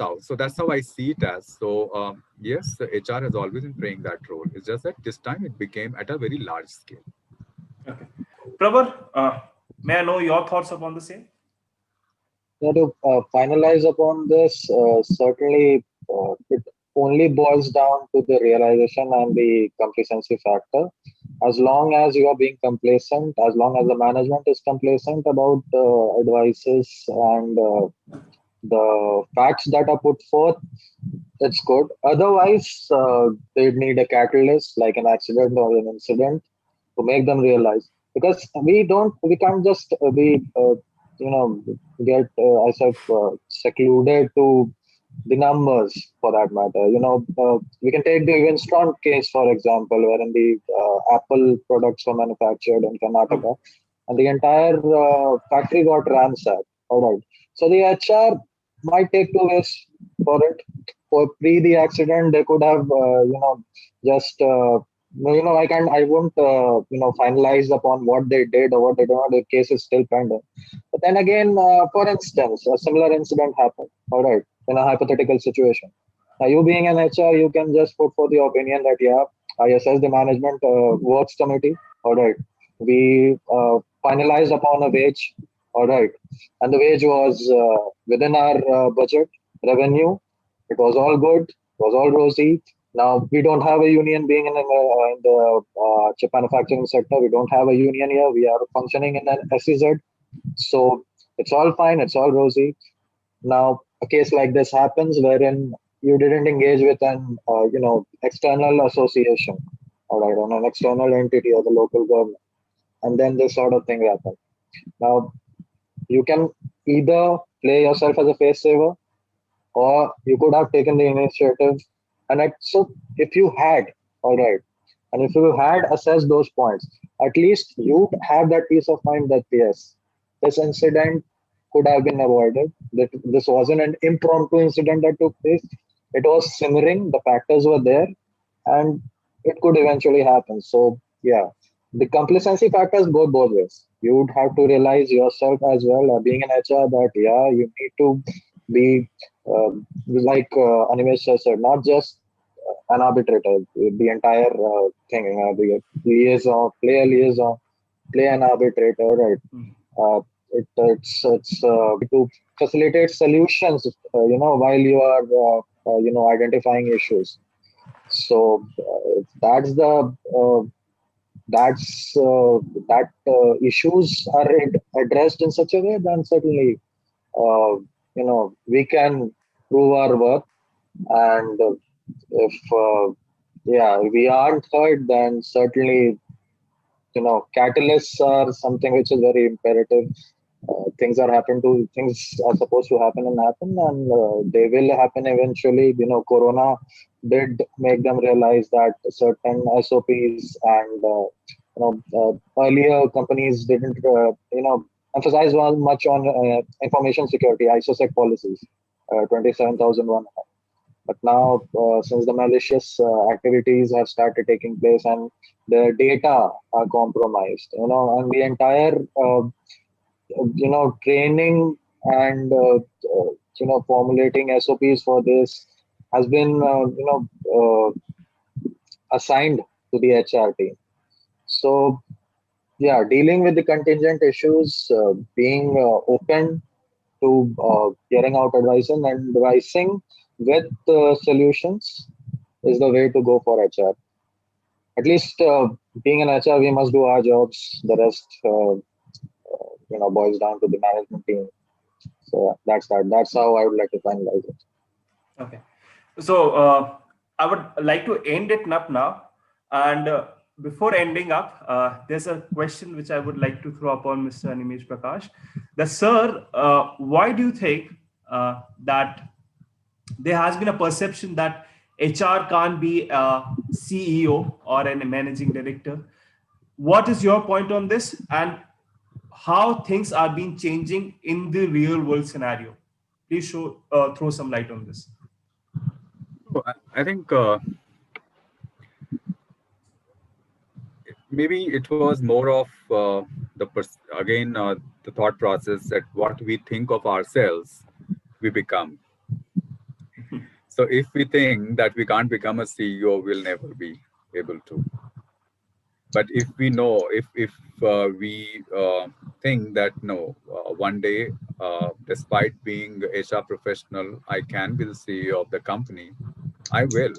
B: how I see it as. So yes, the HR has always been playing that role. It's just that this time it became at a very large scale.
A: Okay. Pravar, may I know your thoughts upon the same?
C: Yeah, to finalize upon this, certainly it only boils down to the realization and the complacency factor. As long as you are being complacent, as long as the management is complacent about advices and the facts that are put forth, it's good. Otherwise, they need a catalyst like an accident or an incident to make them realize. Because we can't just be, get ourselves secluded to the numbers for that matter. We can take the Winston case, for example, wherein the Apple products were manufactured in Karnataka and the entire factory got ransacked. All right. So the HR might take 2 weeks for it. For pre the accident, they could have, just, I won't, finalize upon what they did or what they don't. The case is still pending. But then again, for instance, a similar incident happened. All right, in a hypothetical situation. Now, you being an HR, you can just put for the opinion that, yeah, I assess the management works committee. All right, we finalized upon a wage. All right, and the wage was within our budget revenue. It was all good. It was all rosy. Now we don't have a union being in the chip manufacturing sector. We don't have a union here. We are functioning in an SEZ, so it's all fine. It's all rosy. Now a case like this happens wherein you didn't engage with an external association, all right, on an external entity or the local government, and then this sort of thing happens. Now you can either play yourself as a face saver, or you could have taken the initiative. So if you had, all right, and if you had assessed those points, at least you have that peace of mind that yes, this incident could have been avoided. That this wasn't an impromptu incident that took place. It was simmering. The factors were there, and it could eventually happen. So yeah, the complacency factors go both ways. You would have to realize yourself as well, being an HR, that yeah, you need to be like Animesh said, not just an arbitrator, the entire thing, the liaison, play a liaison, play an arbitrator, right? It's to facilitate solutions, while you are, identifying issues. So that's the that's that issues are addressed in such a way, then certainly we can prove our worth. And if yeah, we aren't heard, then certainly, catalysts are something which is very imperative. Things are supposed to happen and happen, and they will happen eventually. Corona did make them realize that certain SOPs and earlier companies didn't emphasize much on information security, ISOSEC policies, 27001. But now, since the malicious activities have started taking place and the data are compromised, and the entire training and formulating SOPs for this has been assigned to the HR team. So yeah, dealing with the contingent issues, being open to hearing out advice and advising with solutions is the way to go for HR. At least being an HR, we must do our jobs. The rest, boils down to the management team. So yeah, that's that. That's how I would like to finalize it.
A: Okay. So I would like to end it up now. And before ending up, there's a question which I would like to throw upon Mr. Animesh Prakash. The sir, why do you think that there has been a perception that HR can't be a CEO or a managing director? What is your point on this, and how things are being changing in the real world scenario? Please throw some light on this.
B: I think maybe it was more of again the thought process that what we think of ourselves, we become. So if we think that we can't become a CEO, we'll never be able to. But if we know, if we think that no, one day, despite being HR professional, I can be the CEO of the company, I will.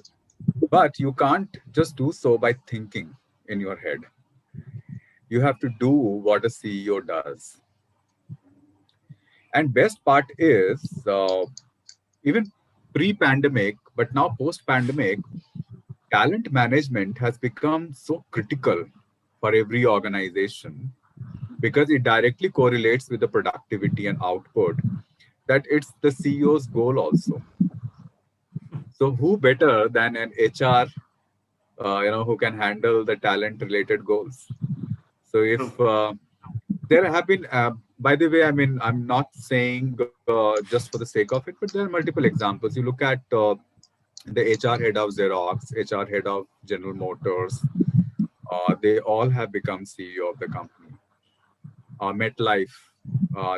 B: But you can't just do so by thinking in your head. You have to do what a CEO does. And best part is even pre-pandemic, but now post-pandemic, talent management has become so critical for every organization because it directly correlates with the productivity and output that it's the CEO's goal also. So who better than an HR, who can handle the talent related goals? So
A: True.
B: if there have been, by the way, I mean, I'm not saying just for the sake of it, but there are multiple examples. You look at the HR head of Xerox, HR head of General Motors, they all have become CEO of the company. MetLife,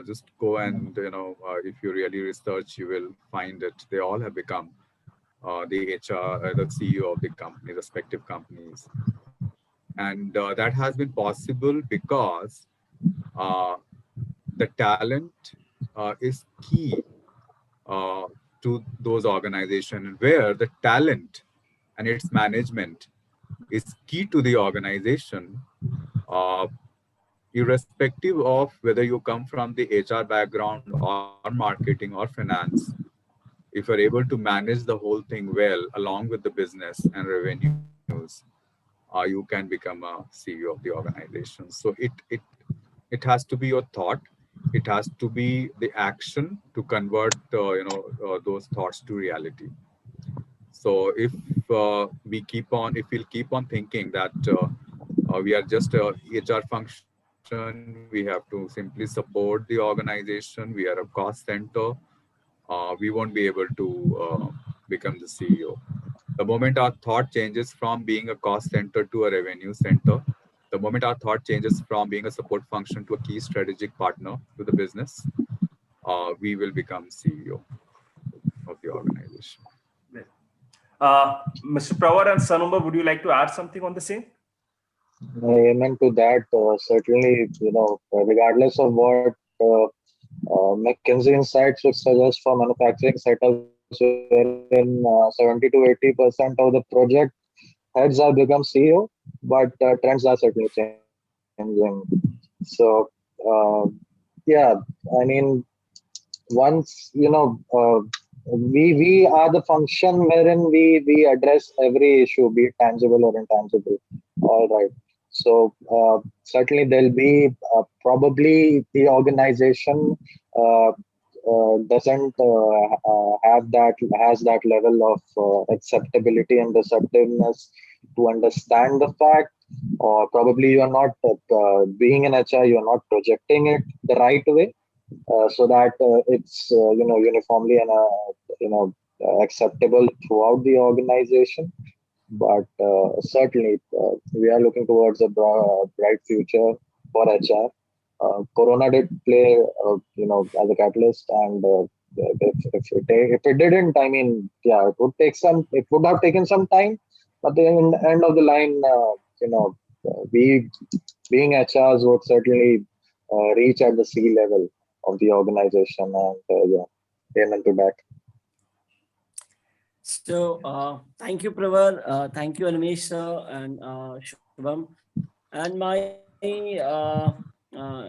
B: just go and, if you really research, you will find it. They all have become the HR, the CEO of the company, respective companies. And that has been possible because uh, the talent is key uh, to those organizations where the talent and its management is key to the organization, uh, irrespective of whether you come from the HR background or marketing or finance. If you're able to manage the whole thing well along with the business and revenues, you can become a CEO of the organization. So it has to be your thought. It has to be the action to convert those thoughts to reality. So if we'll keep on thinking that we are just a HR function, we have to simply support the organization, we are a cost center, we won't be able to become the CEO. The moment our thought changes from being a cost center to a revenue center, the moment our thought changes from being a support function to a key strategic partner to the business, we will become CEO of the organization.
A: Mr. Pravar and Sanober, would you like to add something on the same?
C: Amen to that. Certainly, regardless of what McKinsey Insights would suggest for manufacturing setups, wherein 70 to 80% of the project heads have become CEO, but trends are certainly changing. So, yeah, I mean, once we are the function wherein we address every issue, be it tangible or intangible. All right. So certainly there'll be probably the organization uh, doesn't have that has that level of acceptability and receptiveness to understand the fact, or probably you are not being an HR, you are not projecting it the right way, so that it's uniformly and acceptable throughout the organization. But certainly, we are looking towards a bright future for HR. Corona did play, as a catalyst, and if it didn't, I mean, yeah, it would have taken some time, but then in the end of the line, we being HRs would certainly reach at the C level of the organization, and yeah, amen to that.
D: So, thank you, Pravar. Thank you, Animesh sir and Shubham. And my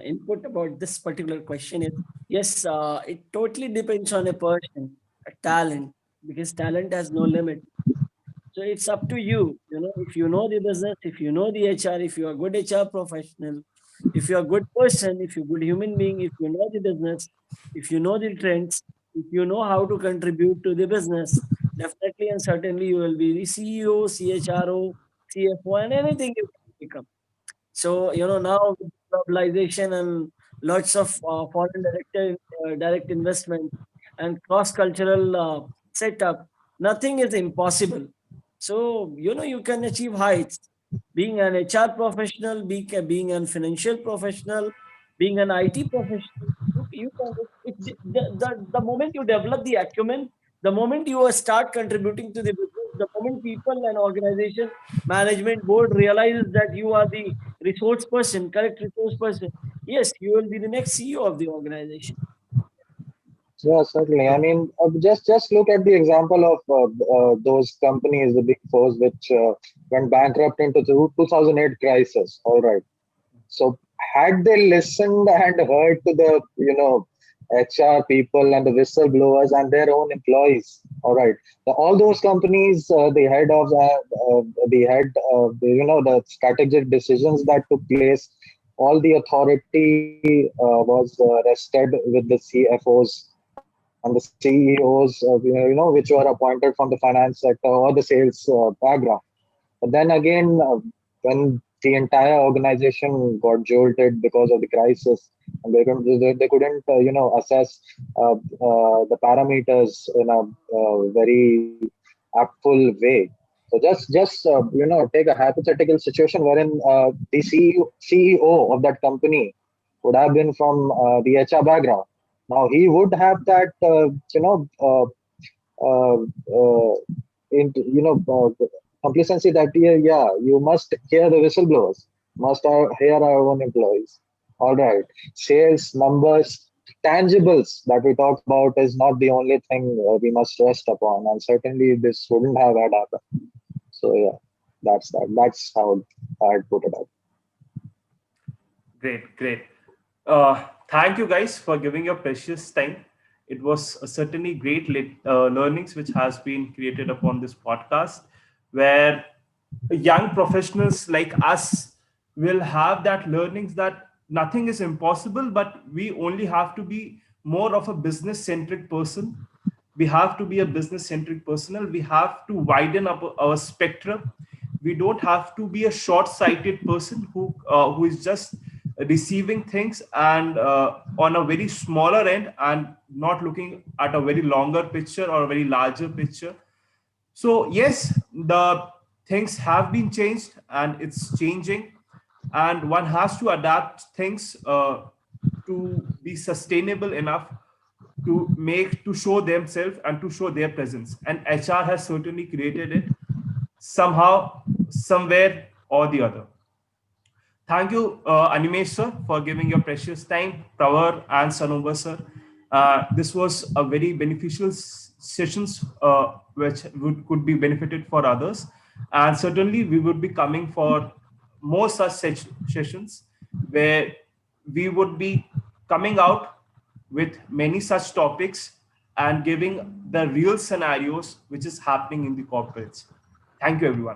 D: input about this particular question is yes, it totally depends on a person, a talent, because talent has no limit. So it's up to you. You know, if you know the business, if you know the HR, if you are a good HR professional, if you are a good person, if you're a good human being, if you know the business, if you know the trends, if you know how to contribute to the business, definitely and certainly you will be the CEO, CHRO, CFO, and anything you can become. So, now with globalization and lots of foreign direct investment and cross-cultural setup, nothing is impossible. So, you can achieve heights. Being an HR professional, being a financial professional, being an IT professional, you can, the moment you develop the acumen, the moment you start contributing to the business, the moment people and organization management board realizes that you are the resource person, correct resource person, yes, you will be the next CEO of the organization.
C: Yeah, certainly. I mean, just look at the example of those companies, the big fours, which went bankrupt into the 2008 crisis. All right. So had they listened and heard to the HR people and the whistleblowers and their own employees, all right, all those companies, the head of the head, the strategic decisions that took place, all the authority was rested with the CFOs and the CEOs, which were appointed from the finance sector or the sales background. But then again, when the entire organization got jolted because of the crisis, and they couldn't assess the parameters in a very aptful way. So just take a hypothetical situation wherein the CEO of that company would have been from the HR background. Now he would have that uh, uh, complacency that yeah, you must hear the whistleblowers, must hear our own employees. All right, sales numbers, tangibles that we talk about is not the only thing we must rest upon, and certainly this wouldn't have had happened. So yeah, that's that. That's how I'd put it out.
A: Great, great. Thank you guys for giving your precious time. It was certainly great learnings which has been created upon this podcast, where young professionals like us will have that learnings that nothing is impossible, but we only have to be more of a business centric person. We have to be a business centric personnel. We have to widen up our spectrum. We don't have to be a short sighted person who is just receiving things and on a very smaller end and not looking at a very longer picture or a very larger picture. So yes, the things have been changed and it's changing, and one has to adapt things to be sustainable enough to show themselves and to show their presence. And HR has certainly created it somehow, somewhere or the other. Thank you, Animesh sir, for giving your precious time, Pravar and Sanober sir. This was a very beneficial sessions which could be benefited for others. And certainly we would be coming for more such sessions where we would be coming out with many such topics and giving the real scenarios which is happening in the corporates. Thank you, everyone.